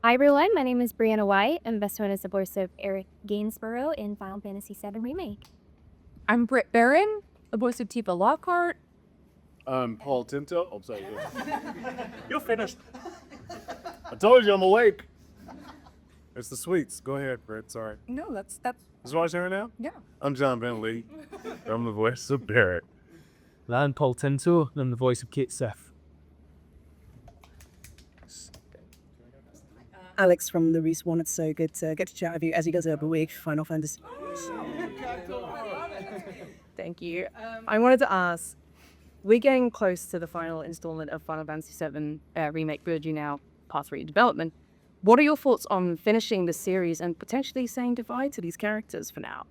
Hi everyone, my name is Briana White. I'm best known as the voice of Eric Gainsborough in Final Fantasy VII Remake. I'm Britt Baron, the voice of Tifa Lockhart. I'm Paul Tinto. I'm sorry. You're finished. I told you I'm awake. It's the sweets. Go ahead, Britt. Sorry. No, that's Is what I'm now? yeah. I'm John Bentley. I'm the voice of Barrett. And I'm Paul Tinto, and I'm the voice of Kate Seth. Alex from the Respawn. It's so good to get to chat with you as he does every week. Final Fantasy. Thank you. I wanted to ask, we're getting close to the final installment of Final Fantasy VII Remake Virgin now, part 3 development. What are your thoughts on finishing the series and potentially saying goodbye to these characters for now?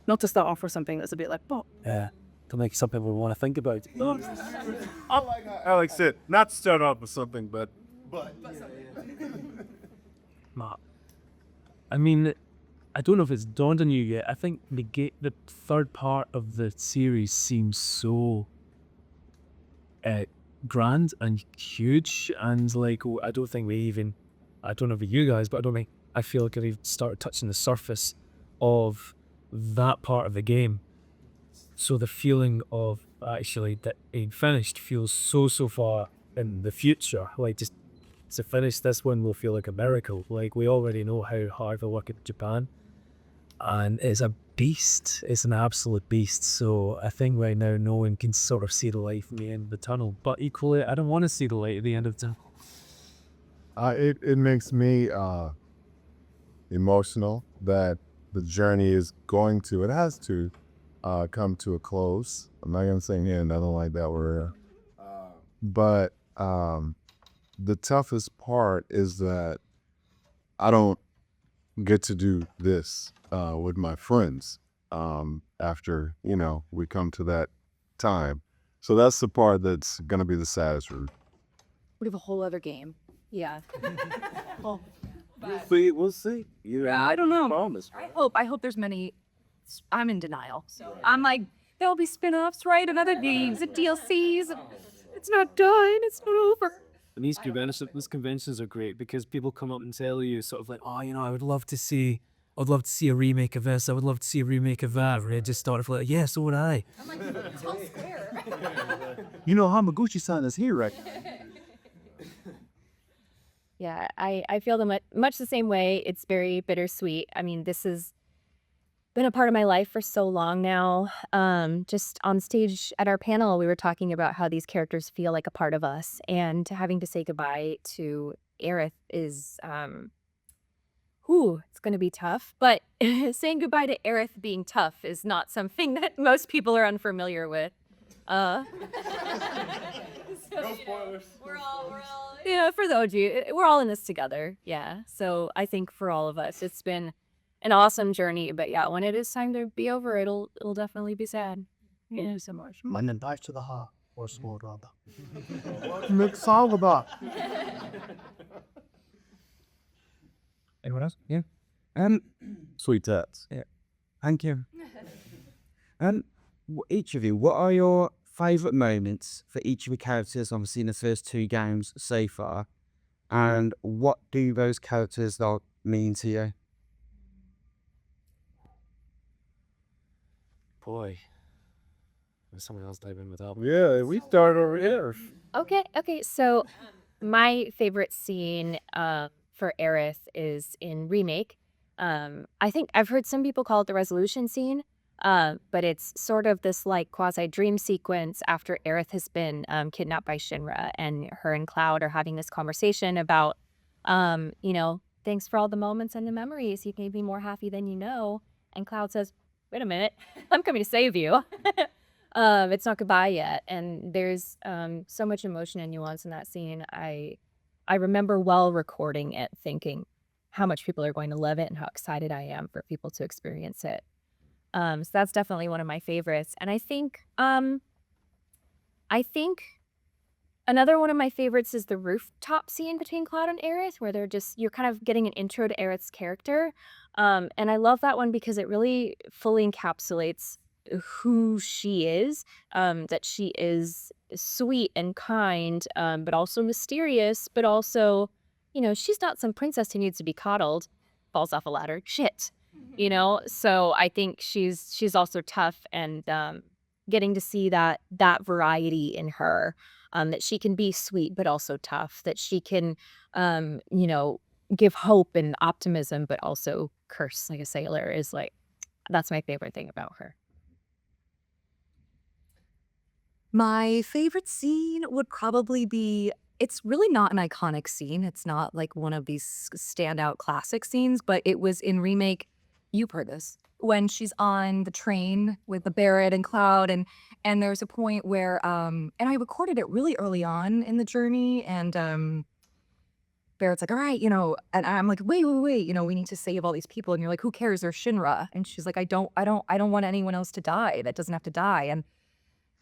Not to start off with something that's a bit like, oh, Yeah, to make something we want to think about. Alex said, not to start off with something, but Matt. I mean, I don't know if it's dawned on you yet. I think the third part of the series seems so grand and huge, and like I don't think I don't know about you guys, but I feel like we've started touching the surface of that part of the game. So the feeling of actually that being finished feels so far in the future. Like just to finish this one will feel like a miracle. Like we already know how hard they work in Japan, and it's a beast. It's an absolute beast. So I think right now no one can sort of see the light from the end of the tunnel. But equally, I don't want to see the light at the end of the tunnel. It makes me emotional that the journey is it has to come to a close. I'm not gonna say end. I don't like that word. But the toughest part is that I don't get to do this with my friends after we come to that time. So that's the part that's gonna be the saddest route. we have a whole other game. Yeah. Well, we'll see. I don't know. Promise. I hope there's many. I'm in denial. So I'm like, there'll be spin-offs, right? And other games and DLCs. It's not done. It's not over. And these conventions are great because people come up and tell you sort of like, oh, I would love to see a remake of this. I would love to see a remake of that. And I just started like, yeah, so would I. I'm like, tell Square. Hamaguchi-san is here, right? Yeah, I feel much the same way. It's very bittersweet. I mean, this has been a part of my life for so long now. Just on stage at our panel, we were talking about how these characters feel like a part of us, and having to say goodbye to Aerith is, it's going to be tough. But saying goodbye to Aerith being tough is not something that most people are unfamiliar with. No spoilers. We're all, yeah, for the OG, we're all in this together. Yeah. So I think for all of us, it's been an awesome journey. But yeah, when it is time to be over, it'll definitely be sad. Yeah, so much. And then knife to the heart, or sword rather. It's all about. Anyone else? Yeah. Sweet tats. Thank you. Each of you, what are your favourite moments for each of the characters, obviously in the first 2 games so far, and what do those characters mean to you? Boy, there's someone else dive in with that. Yeah, we start over here. Okay. So my favorite scene for Aerith is in Remake. I think I've heard some people call it the resolution scene. But it's sort of this like quasi dream sequence after Aerith has been kidnapped by Shinra, and her and Cloud are having this conversation about, thanks for all the moments and the memories. You've made me more happy than you know. And Cloud says, wait a minute, I'm coming to save you. It's not goodbye yet. And there's so much emotion and nuance in that scene. I remember while recording it thinking how much people are going to love it and how excited I am for people to experience it. So that's definitely one of my favorites. And I think another one of my favorites is the rooftop scene between Cloud and Aerith, where you're kind of getting an intro to Aerith's character. And I love that one because it really fully encapsulates who she is, that she is sweet and kind, but also mysterious, but also she's not some princess who needs to be coddled, falls off a ladder, shit. So I think she's also tough, and getting to see that variety in her, that she can be sweet but also tough, that she can give hope and optimism but also curse like a sailor, is like, that's my favorite thing about her. My favorite scene would probably be, it's really not an iconic scene. It's not like one of these standout classic scenes, but it was in Remake. You've heard this. When she's on the train with the Barrett and Cloud, and there's a point where and I recorded it really early on in the journey, and Barrett's like, all right, and I'm like, wait, we need to save all these people. And you're like, who cares? They're Shinra. And she's like, I don't want anyone else to die that doesn't have to die.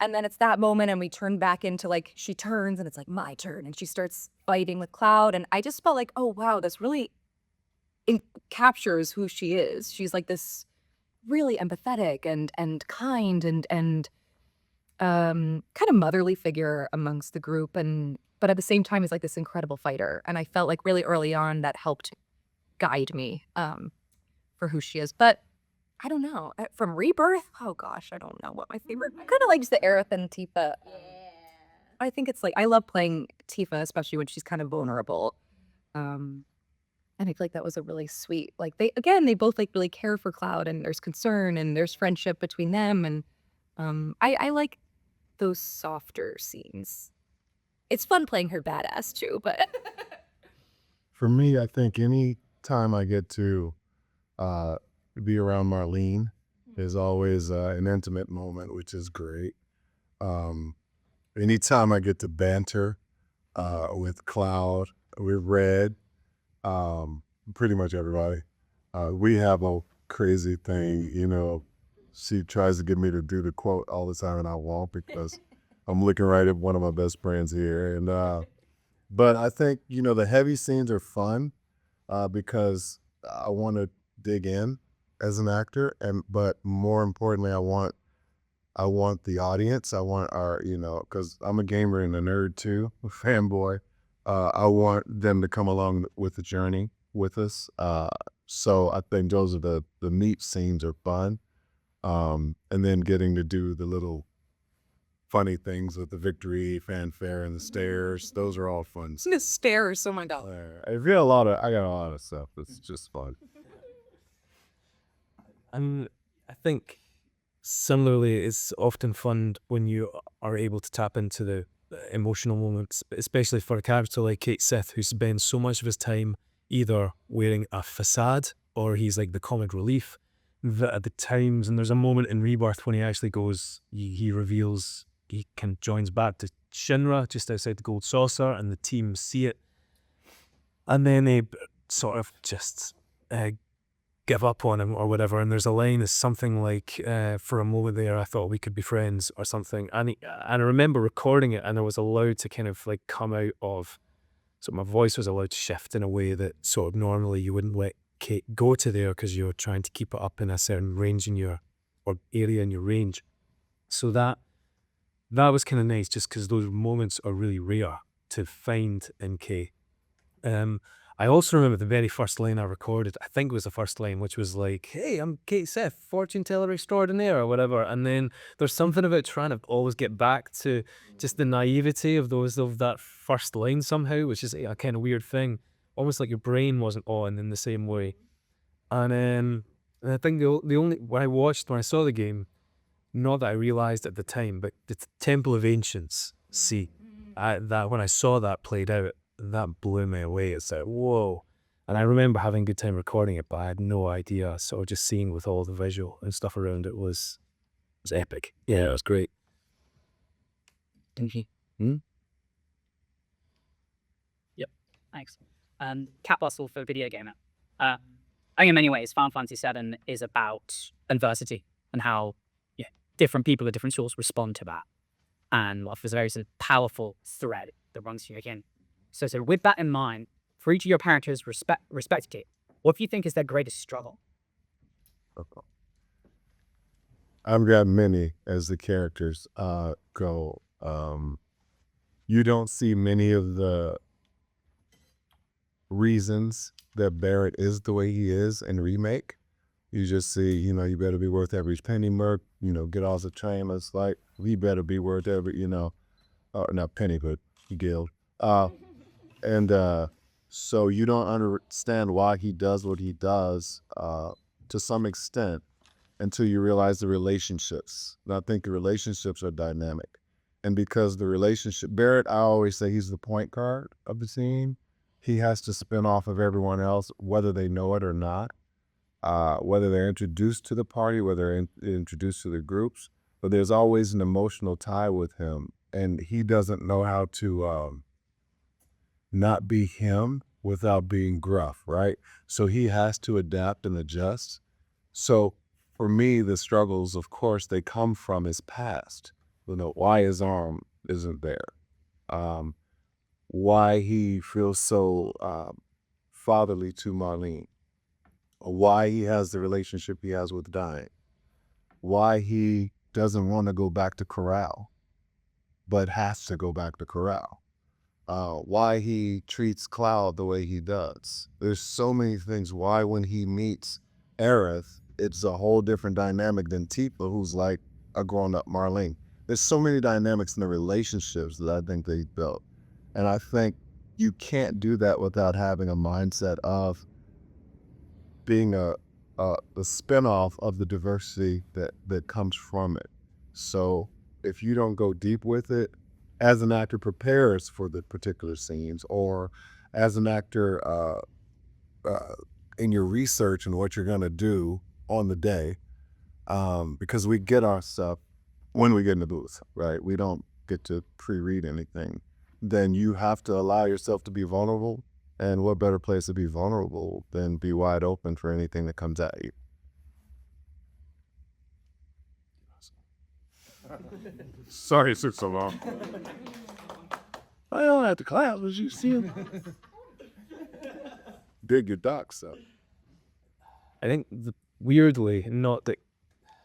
And then it's that moment, and we turn back into, like, she turns and it's like, my turn, and she starts fighting with Cloud. And I just felt like, oh wow, this really captures who she is. She's like this really empathetic and kind and kind of motherly figure amongst the group, but at the same time is like this incredible fighter. And I felt like really early on that helped guide me for who she is. But I don't know. From Rebirth, oh gosh, I don't know what my favorite. I kind of like just the Aerith and Tifa. I think it's like, I love playing Tifa, especially when she's kind of vulnerable. And I feel like that was a really sweet, like, they both like really care for Cloud, and there's concern and there's friendship between them. And I like those softer scenes. It's fun playing her badass too, but For me, I think any time I get to be around Marlene is always an intimate moment, which is great. Anytime I get to banter with Cloud, with Red, pretty much everybody, we have a crazy thing, she tries to get me to do the quote all the time, and I won't, because I'm looking right at one of my best friends here. And but I think, the heavy scenes are fun because I want to dig in as an actor, but more importantly, I want the audience. I want our, because I'm a gamer and a nerd too, a fanboy. I want them to come along with the journey with us. So I think those are the meat scenes are fun. And then getting to do the little funny things with the victory fanfare and the stairs, those are all fun. The stairs, oh my god. I got a lot of stuff. It's just fun. And I think similarly, it's often fun when you are able to tap into the emotional moments, especially for a character like Kate Sith, who spends so much of his time either wearing a facade or he's like the comic relief, that at the times, and there's a moment in Rebirth when he actually goes, he reveals, he joins back to Shinra just outside the Gold Saucer, and the team see it, and then they sort of just give up on him or whatever. And there's a line that's something like, for a moment there, I thought we could be friends or something. And I remember recording it, and I was allowed to kind of like come out of, so my voice was allowed to shift in a way that sort of normally you wouldn't let Kate go to there, because you're trying to keep it up in a certain range in your, or area in your range. So that was kind of nice, just because those moments are really rare to find in Kate. I also remember the very first line I recorded, I think it was the first line, which was like, hey, I'm Kate Sith, fortune teller extraordinaire, or whatever. And then there's something about trying to always get back to just the naivety of that first line somehow, which is a kind of weird thing. Almost like your brain wasn't on in the same way. And I think the only, when I saw the game, not that I realized at the time, but the Temple of Ancients, that when I saw that played out, that blew me away. It's like, whoa. And I remember having a good time recording it, but I had no idea. So just seeing with all the visual and stuff around it was epic. Yeah, it was great. Thank you. Yep, thanks. Cat Bustle for video gamer. I think in many ways, Final Fantasy VII is about adversity and how different people at different shores respond to that. And there's a very sort of powerful thread that runs through again. So with that in mind, for each of your characters respected it, what do you think is their greatest struggle? I've got many as the characters go. You don't see many of the reasons that Barrett is the way he is in Remake. You just see, you better be worth every penny, Merc. Get all the chambers. Like, we better be worth every, not penny, but guild. And so you don't understand why he does what he does to some extent until you realize the relationships. And I think the relationships are dynamic. And because the relationship, Barrett, I always say he's the point guard of the team. He has to spin off of everyone else, whether they know it or not, whether they're introduced to the party, whether they're introduced to the groups. But there's always an emotional tie with him. And he doesn't know how to not be him without being gruff, right? So he has to adapt and adjust. So for me, the struggles, of course, they come from his past. Why his arm isn't there. Why he feels so fatherly to Marlene. Why he has the relationship he has with Dying. Why he doesn't want to go back to Corral, but has to go back to Corral. Why he treats Cloud the way he does. There's so many things. Why when he meets Aerith, it's a whole different dynamic than Tifa, who's like a grown-up Marlene. There's so many dynamics in the relationships that I think they built. And I think you can't do that without having a mindset of being the spinoff of the diversity that comes from it. So if you don't go deep with it, as an actor prepares for the particular scenes, or as an actor in your research and what you're gonna do on the day, because we get our stuff when we get in the booth, right? We don't get to pre-read anything. Then you have to allow yourself to be vulnerable. And what better place to be vulnerable than be wide open for anything that comes at you? Sorry it took so long. I don't have to clap, as you see him. Dig your docs up. I think weirdly, not that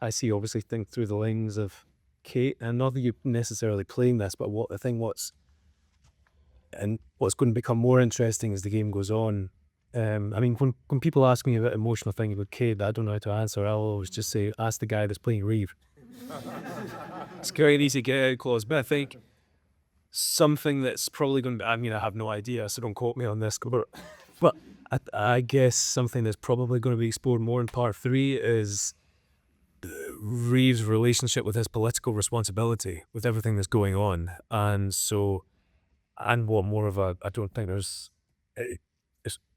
I see obviously think through the lens of Kate, and not that you're necessarily playing this, but what's going to become more interesting as the game goes on. I mean, when people ask me about emotional things about Kate, I don't know how to answer. I'll always just say, ask the guy that's playing Reeve. It's quite an easy get out clause, but I think something that's probably going to be, I have no idea, so don't quote me on this, but I guess something that's probably going to be explored more in part 3 is Reeve's relationship with his political responsibility with everything that's going on. And what more of I don't think it's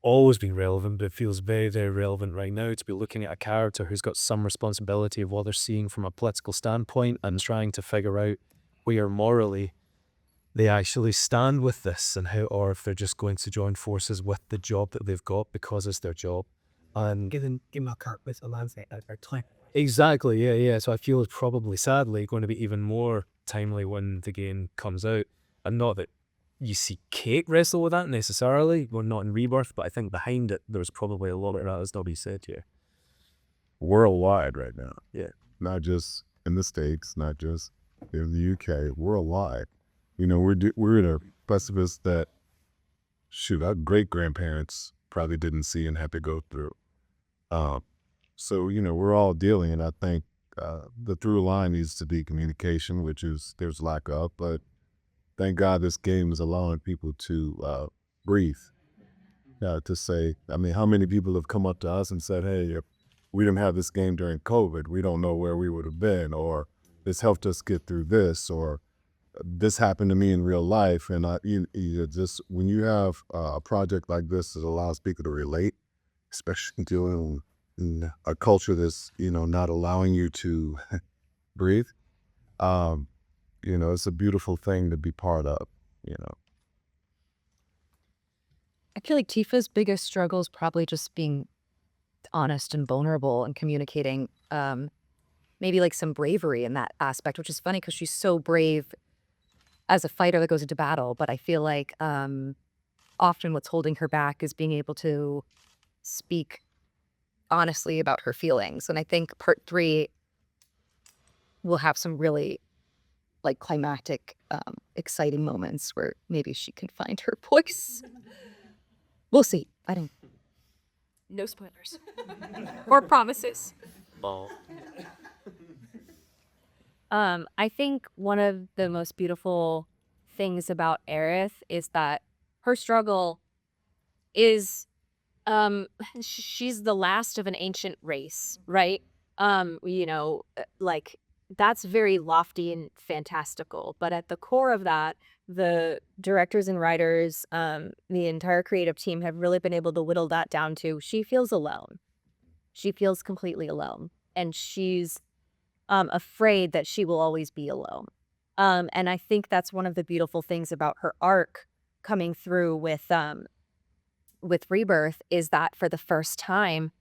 always been relevant, but it feels very, very relevant right now to be looking at a character who's got some responsibility of what they're seeing from a political standpoint and trying to figure out where morally they actually stand with this, and how, or if they're just going to join forces with the job that they've got because it's their job. And Give him a cart with a lancet at our time. exactly, yeah. So I feel it's probably, sadly, going to be even more timely when the game comes out. And not that you see Kate wrestle with that necessarily, well, not in Rebirth, but I think behind it, there's probably a lot of that that's not being said here. Worldwide right now. Yeah. Not just in the States, not just in the UK, worldwide. We're in a precipice that, our great-grandparents probably didn't see and had to go through. So, we're all dealing, and I think the through line needs to be communication, which is there's lack of, but thank God this game is allowing people to breathe. To say, how many people have come up to us and said, hey, if we didn't have this game during COVID, we don't know where we would have been, or this helped us get through this, or this happened to me in real life. And just when you have a project like this that allows people to relate, especially dealing in a culture that's, not allowing you to breathe, it's a beautiful thing to be part of, I feel like Tifa's biggest struggle is probably just being honest and vulnerable and communicating maybe like some bravery in that aspect, which is funny because she's so brave as a fighter that goes into battle. But I feel like often what's holding her back is being able to speak honestly about her feelings. And I think part 3 will have some really like climactic, exciting moments where maybe she can find her voice. We'll see. I don't. No spoilers. Or promises. I think one of the most beautiful things about Aerith is that her struggle is she's the last of an ancient race, right? Like that's very lofty and fantastical, but at the core of that, the directors and writers, the entire creative team have really been able to whittle that down to she feels alone. She feels completely alone, and she's afraid that she will always be alone. And I think that's one of the beautiful things about her arc coming through with Rebirth is that for the first time,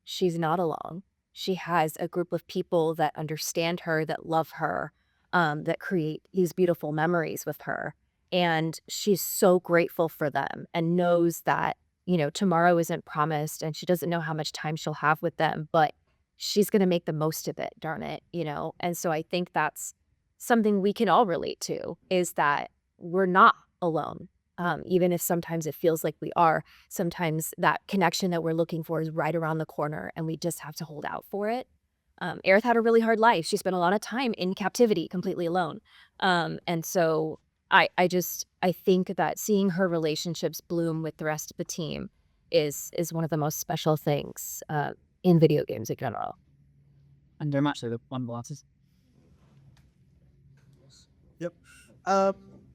she's not alone. She has a group of people that understand her, that love her, that create these beautiful memories with her. And she's so grateful for them and knows that, tomorrow isn't promised and she doesn't know how much time she'll have with them, but she's going to make the most of it, darn it. And so I think that's something we can all relate to is that we're not alone. Even if sometimes it feels like we are, sometimes that connection that we're looking for is right around the corner and we just have to hold out for it. Aerith had a really hard life. She spent a lot of time in captivity completely alone. And so I think that seeing her relationships bloom with the rest of the team is one of the most special things in video games in general. And very much so the one glasses. Yep.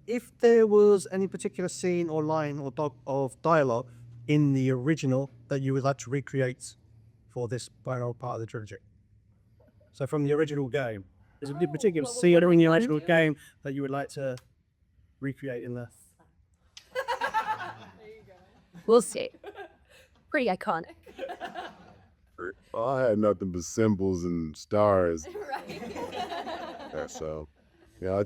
If there was any particular scene or line or of dialogue in the original that you would like to recreate for this final part of the trilogy. So from the original game, is there a particular scene in the original game that you would like to recreate in the... We'll see. Pretty iconic. I had nothing but symbols and stars. Yeah, so, yeah, I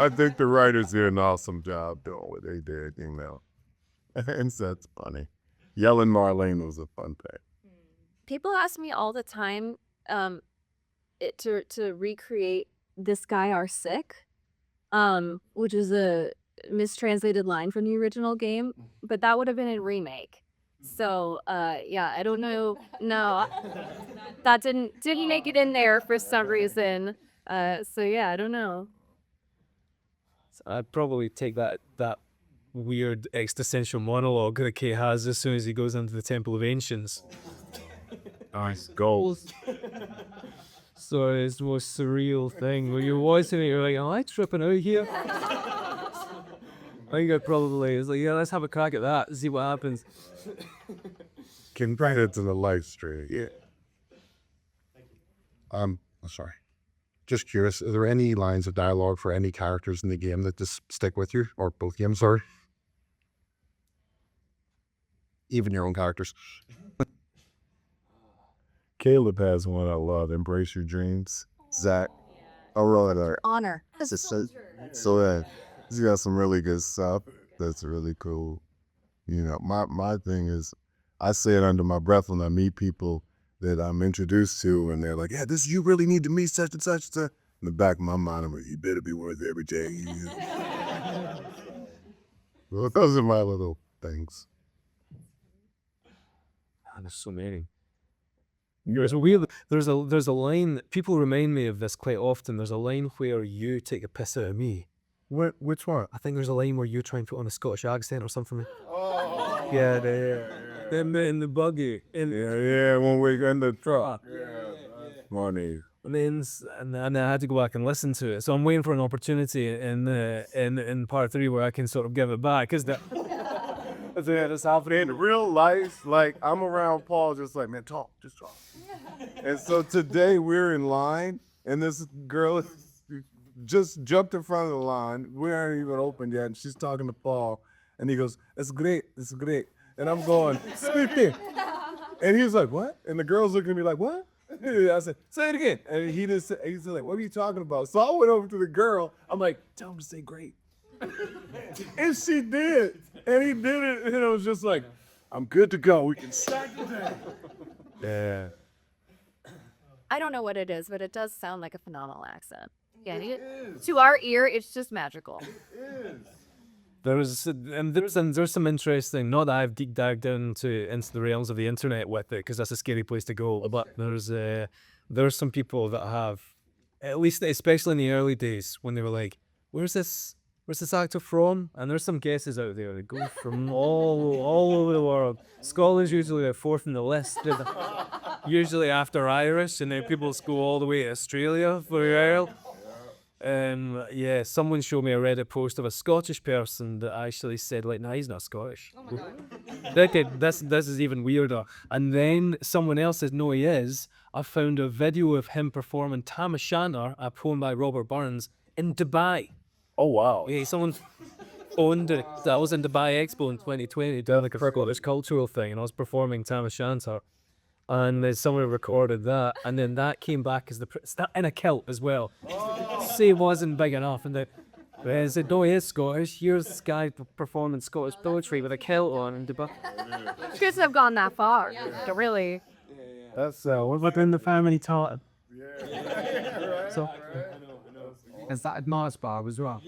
think the writers did an awesome job doing what they did, And so that's funny. Yelling Marlene was a fun thing. People ask me all the time to recreate This Guy Are Sick, which is a mistranslated line from the original game, but that would have been in remake. So yeah, I don't know. No, that didn't make it in there for some reason. So yeah, I don't know. So I'd probably take that weird existential monologue that Kay has as soon as he goes into the Temple of Ancients. Nice goals. So it's the most surreal thing where you're watching it, you're like, am I tripping out here? I think I probably is like, yeah, let's have a crack at that, see what happens. Can write it to the live stream. Yeah. Sorry. Just curious, are there any lines of dialogue for any characters in the game that just stick with you? Or both games, sorry? Even your own characters. Caleb has one I love, Embrace Your Dreams. Zach. I wrote it. Honor. So he's got some really good stuff that's really cool. My thing is, I say it under my breath when I meet people that I'm introduced to, and they're like, yeah, you really need to meet such and such. In the back of my mind, I'm like, you better be worth every day. Well, those are my little things. Man, there's so many. There's a line that people remind me of this quite often. There's a line where you take a piss out of me. Which one? I think there's a line where you try and put on a Scottish accent or something. Oh. Yeah, them in the buggy. Yeah, when we in the truck. Funny. And then I had to go back and listen to it. So I'm waiting for an opportunity in part 3 where I can sort of give it back. Cause that's happening In real life, like I'm around Paul, just like, man, just talk. And so today we're in line, and this girl just jumped in front of the line. We aren't even open yet, and she's talking to Paul, and he goes, "It's great, it's great." And I'm going, "Speak." And he's like, "What?" And the girl's looking at me like, "What?" I said, "Say it again." And he's like, "What are you talking about?" So I went over to the girl. I'm like, "Tell him to say great." And she did. And he did it. And it was just like, I'm good to go. We can start today. Yeah. I don't know what it is, but it does sound like a phenomenal accent. Yeah, to our ear, it's just magical. there's some interesting. Not that I've deep dived into the realms of the internet with it, because that's a scary place to go. But there's some people that have, at least especially in the early days when they were like, where's this actor from? And there's some guesses out there that go from all over the world. Scotland's usually a fourth in the list, usually after Irish, and then people go all the way to Australia for Earl. Yeah, someone showed me a Reddit post of a Scottish person that actually said, like, nah, he's not Scottish. Oh my God. This is even weirder. And then someone else says, no, he is. I found a video of him performing Tam O'Shanter, a poem by Robert Burns, in Dubai. Oh, wow. Yeah, someone owned it. I was in Dubai Expo in 2020 doing like a Scottish cultural thing, and I was performing Tam O'Shanter. And then someone recorded that, and then that came back as in a kilt as well. Say it wasn't big enough, and they said, no, he is Scottish. Here's this guy performing Scottish poetry with a kilt on in Dubai. Kids have gone that far. To really. That's Within the family title. So, is that at Mars bar as well?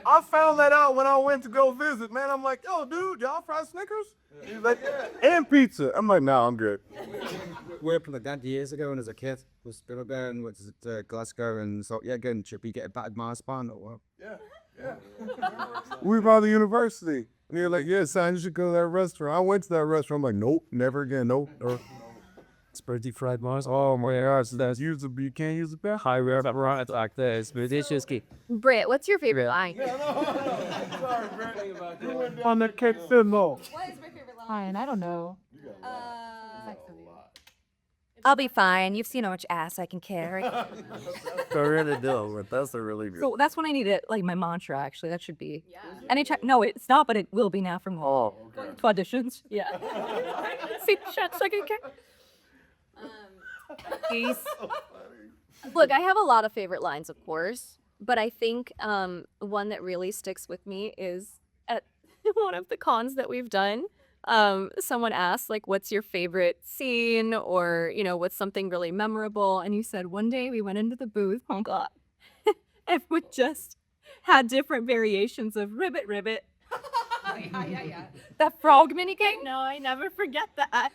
I found that out when I went to go visit, man. I'm like, yo, dude, y'all fry Snickers? He's like, and pizza. I'm like, nah, I'm good. Worked like that years ago, and as a kid was Britt Baron, went to Glasgow, and so yeah, going should we get a battered Mars bar or what? Yeah. We were by the university. And you're like, yeah, son, you should go to that restaurant. I went to that restaurant. I'm like, nope, never again, nope. It's deep fried Mars. Oh my gosh, you can't use the bathroom. High rare right like this, but it's just key. Britt, what's your favorite line? Sorry, Brent. On the cake symbol. What is my favorite line? I don't know. I'll be fine. You've seen how much ass I can carry. I really do, but that's a really good. So that's when I need it, like my mantra. Actually, that should be. Yeah. Anytime. No, it's not, but it will be now from Okay. to auditions. Yeah. See, shots I can carry. Look, I have a lot of favorite lines, of course, but I think one that really sticks with me is at one of the cons that we've done. Someone asked, like, what's your favorite scene, or, what's something really memorable? And you said, one day we went into the booth, oh God, and we just had different variations of ribbit, ribbit. Yeah. That frog mini game? No, I never forget that.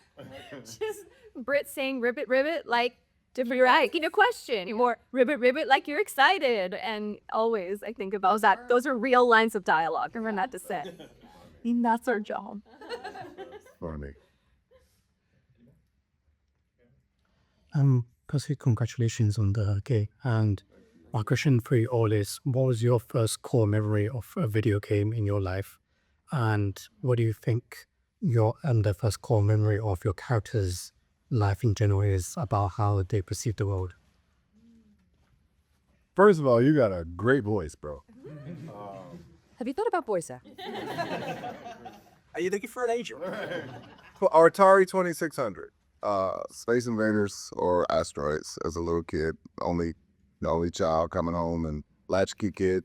Just Britt saying ribbit, ribbit, like, you're asking a question, or ribbit, ribbit, like you're excited. And always I think about that. Those are real lines of dialogue. Remember not to say. I mean, that's our job. Funny. Firstly, congratulations on the game. And my question for you all is, what was your first core memory of a video game in your life? And what do you think the first core memory of your character's life in general is about how they perceive the world? First of all, you got a great voice, bro. Have you thought about voice acting? Are you looking for an agent? Our Atari 2600, Space Invaders or Asteroids. As a little kid, the only child coming home, and latchkey kid,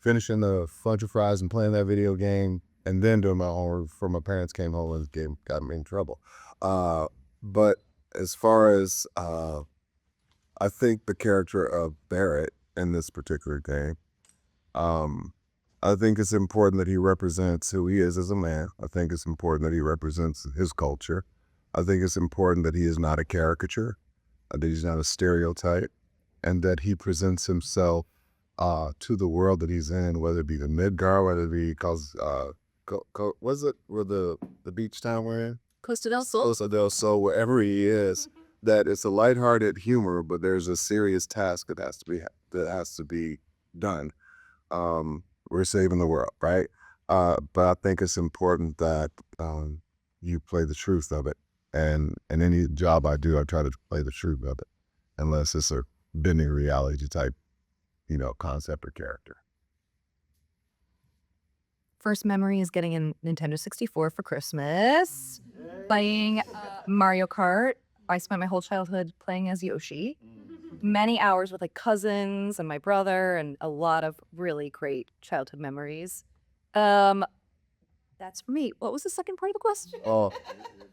finishing the bunch of fries and playing that video game, and then doing my homework before my parents came home and the game got me in trouble. But as far as I think the character of Barrett in this particular game, I think it's important that he represents who he is as a man. I think it's important that he represents his culture. I think it's important that he is not a caricature, that he's not a stereotype, and that he presents himself to the world that he's in, whether it be the Midgar, whether it be was it where the beach town we're in? Costa del Sol. Costa del Sol, wherever he is, that it's a lighthearted humor, but there's a serious task that has to be done. We're saving the world, right? But I think it's important that you play the truth of it. And in any job I do, I try to play the truth of it, unless it's a bending reality type, concept or character. First memory is getting a Nintendo 64 for Christmas, playing Mario Kart. I spent my whole childhood playing as Yoshi. Many hours with cousins and my brother, and a lot of really great childhood memories. That's for me. What was the second part of the question? Oh,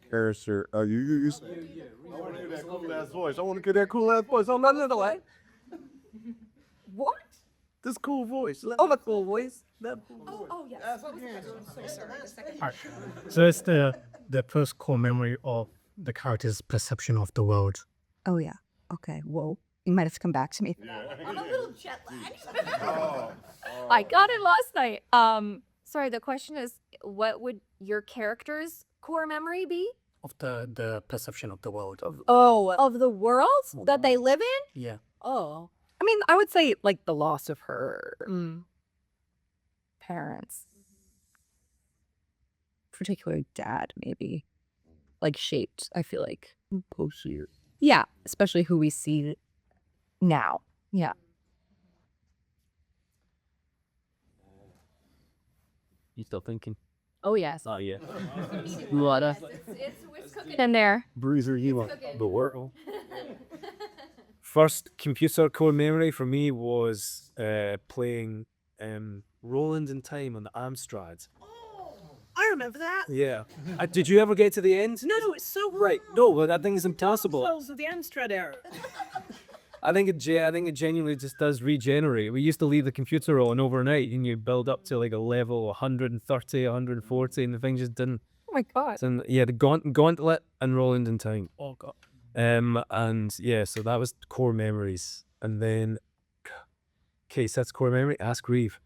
character. You. I want to hear that cool ass voice. On that other way. What? This cool voice. Oh, the cool voice. So it's the first core memory of the character's perception of the world. Oh yeah. Okay. Whoa. You might have to come back to me. I'm a little jet lagged. I got it last night. Sorry, the question is, what would your character's core memory be? Of the perception of the world. Of the world that they live in? Yeah. Oh. I mean, I would say like the loss of her parents, particularly dad, maybe, like shaped. I feel like. Yeah, especially who we see now. Yeah. You still thinking? Oh, yes. Oh yeah. It's cooking in there. Breezer, you want The world. First computer core memory for me was playing Roland in Time on the Amstrad. I remember that. Yeah. Did you ever get to the end? No, it's so Right. No, well, that thing is impossible. Souls of the Amstrad era. I think it genuinely just does regenerate. We used to leave the computer on overnight and you build up to like a level 130, 140 and the thing just didn't. Oh my god. And yeah, the Gauntlet and Roland in Time. Oh god. And yeah, so that was core memories. And then, okay, so that's core memory. Ask Reeve.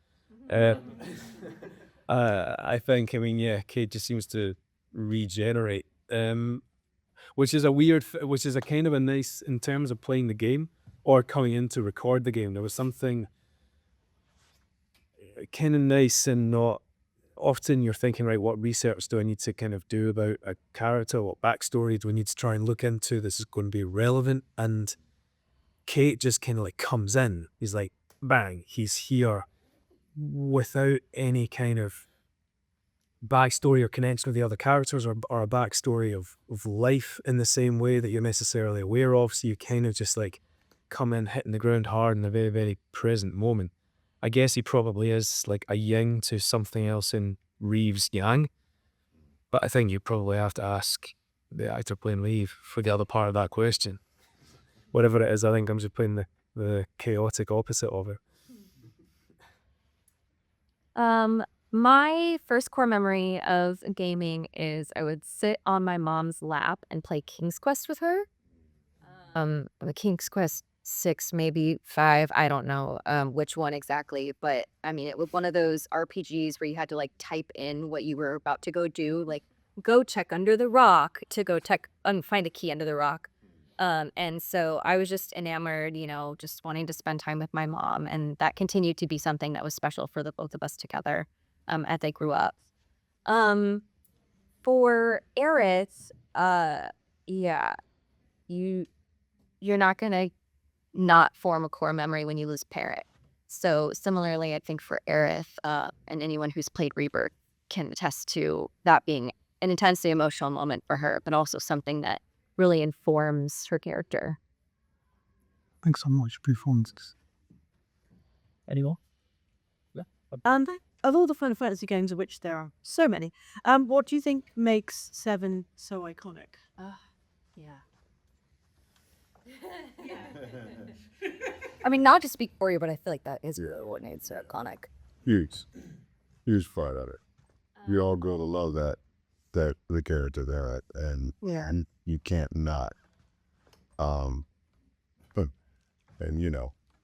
I think, yeah, Kate just seems to regenerate. Which is a kind of a nice, in terms of playing the game or coming in to record the game. There was something kind of nice and not. Often you're thinking, right, what research do I need to kind of do about a character? What backstory do I need to try and look into? This is going to be relevant. And Kate just kind of like comes in. He's like, bang, he's here without any kind of backstory or connection with the other characters or a backstory of life in the same way that you're necessarily aware of. So you kind of just like come in hitting the ground hard in a very, very present moment. I guess he probably is like a yin to something else in Reeve's yang. But I think you probably have to ask the actor playing Reeve for the other part of that question. Whatever it is, I think I'm just playing the chaotic opposite of it. My first core memory of gaming is I would sit on my mom's lap and play King's Quest with her. The King's Quest 6, maybe 5, I don't know which one exactly, but I mean, it was one of those RPGs where you had to like type in what you were about to go do, like go check under the rock to go find a key under the rock. And so I was just enamored, just wanting to spend time with my mom, and that continued to be something that was special for the both of us together as I grew up. For Aerith, yeah, you're not gonna not form a core memory when you lose Parrot. So similarly, I think for Aerith, and anyone who's played Rebirth can attest to that being an intensely emotional moment for her, but also something that really informs her character. Thanks so much, performances. Anyone? Of all the Final Fantasy games, of which there are so many, what do you think makes 7 so iconic? Yeah. I mean, not to speak for you, but I feel like that is really what makes it iconic. Huge part of it. We all grow to love that the character there, and you can't not. And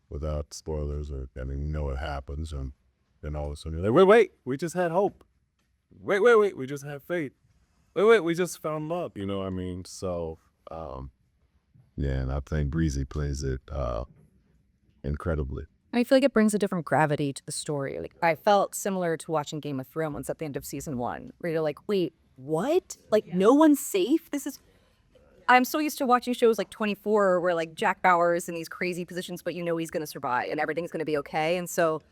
without spoilers or what happens, and then all of a sudden you're like, wait, we just had hope. Wait, we just had faith. Wait, we just found love. You know what I mean? So, yeah, and I think Breezy plays it incredibly. I feel like it brings a different gravity to the story. Like I felt similar to watching Game of Thrones at the end of season 1, where you're like, wait, what? Like no one's safe? I'm so used to watching shows like 24 where like Jack Bauer's in these crazy positions, but he's gonna survive and everything's gonna be okay. And so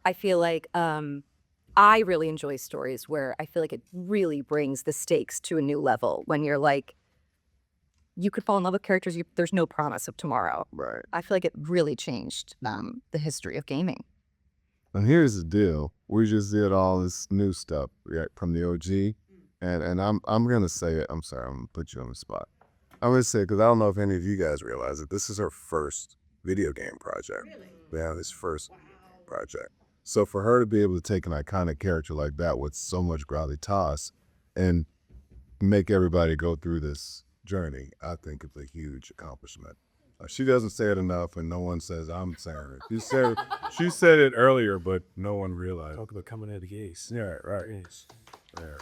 I feel like I really enjoy stories where I feel like it really brings the stakes to a new level when you're like, you could fall in love with characters, there's no promise of tomorrow. Right. I feel like it really changed the history of gaming. And here's the deal: we just did all this new stuff from the OG, and I'm gonna say it. I'm sorry, I'm gonna put you on the spot. I'm gonna say, because I don't know if any of you guys realize it, this is our first video game project. Really? Yeah, this first. Wow. project. So for her to be able to take an iconic character like that with so much gravitas and make everybody go through this journey, I think it's a huge accomplishment. She doesn't say it enough, and no one says I'm saying it. She said it earlier, but no one realized. Talk about coming out of the gates. Yeah, right. Yes. Yeah.